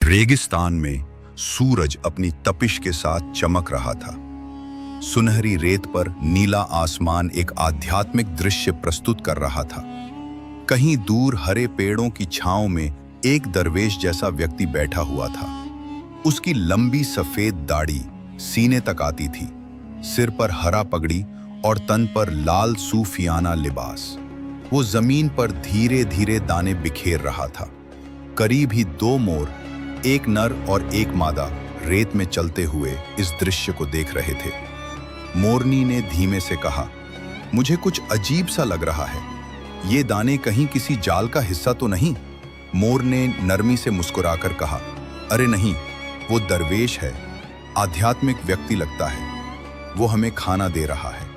रेगिस्तान में सूरज अपनी तपिश के साथ चमक रहा था। सुनहरी रेत पर नीला आसमान एक आध्यात्मिक दृश्य प्रस्तुत कर रहा था। कहीं दूर हरे पेड़ों की छांव में एक दरवेश जैसा व्यक्ति बैठा हुआ था। उसकी लंबी सफेद दाढ़ी सीने तक आती थी, सिर पर हरा पगड़ी और तन पर लाल सूफियाना लिबास। वो जमीन पर धीरे धीरे दाने बिखेर रहा था। करीब ही दो मोर, एक नर और एक मादा, रेत में चलते हुए इस दृश्य को देख रहे थे। मोरनी ने धीमे से कहा, मुझे कुछ अजीब सा लग रहा है। ये दाने कहीं किसी जाल का हिस्सा तो नहीं? मोर ने नरमी से मुस्कुराकर कहा, अरे नहीं, वो दरवेश है, आध्यात्मिक व्यक्ति लगता है। वो हमें खाना दे रहा है।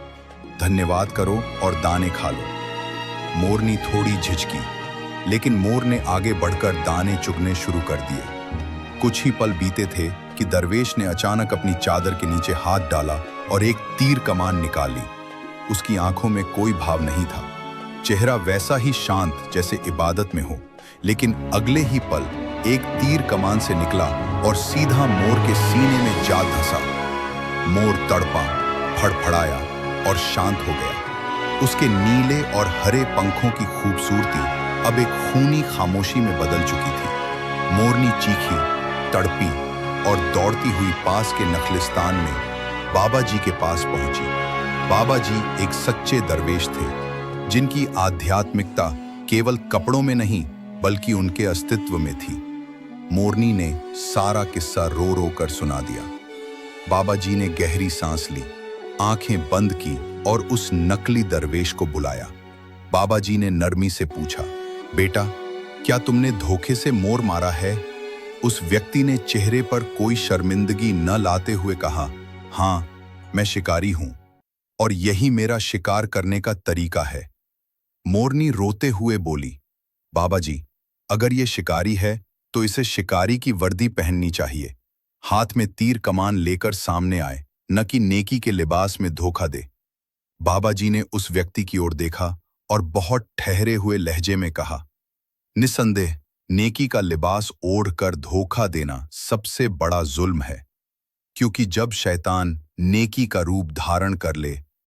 धन्यवाद करो और दाने खा लो। मोरनी थोड़ी झिझकी, लेकिन मोर ने आगे बढ़कर दाने चुगने शुरू कर दिए। कुछ ही पल बीते थे कि दरवेश ने अचानक अपनी चादर के नीचे हाथ डाला और एक तीर कमान निकाली। उसकी आंखों में कोई भाव नहीं था, चेहरा वैसा ही शांत जैसे इबादत में हो। लेकिन अगले ही पल एक तीर कमान से निकला और सीधा मोर के सीने में जा धंसा। मोर तड़पा, फड़फड़ाया और शांत हो गया। उसके नीले और हरे पंखों की खूबसूरती अब एक खूनी खामोशी में बदल चुकी थी। मोरनी चीखी, तड़पी और दौड़ती हुई पास के नखलिस्तान में बाबा जी के पास पहुंची। बाबा जी एक सच्चे दरवेश थे, जिनकी आध्यात्मिकता केवल कपड़ों में नहीं बल्कि उनके अस्तित्व में थी। मोरनी ने सारा किस्सा रो रो कर सुना दिया। बाबा जी ने गहरी सांस ली, आंखें बंद की और उस नकली दरवेश को बुलाया। बाबा जी ने नरमी से पूछा, बेटा, क्या तुमने धोखे से मोर मारा है? उस व्यक्ति ने चेहरे पर कोई शर्मिंदगी न लाते हुए कहा, हाँ, मैं शिकारी हूं और यही मेरा शिकार करने का तरीका है। मोरनी रोते हुए बोली, बाबा जी, अगर ये शिकारी है तो इसे शिकारी की वर्दी पहननी चाहिए। हाथ में तीर कमान लेकर सामने आए, न कि नेकी के लिबास में धोखा दे। बाबा जी ने उस व्यक्ति की ओर देखा और बहुत ठहरे हुए लहजे में कहा, निस्संदेह नेकी का लिबास ओढ़कर धोखा देना सबसे बड़ा जुल्म है, क्योंकि जब शैतान नेकी का रूप धारण कर ले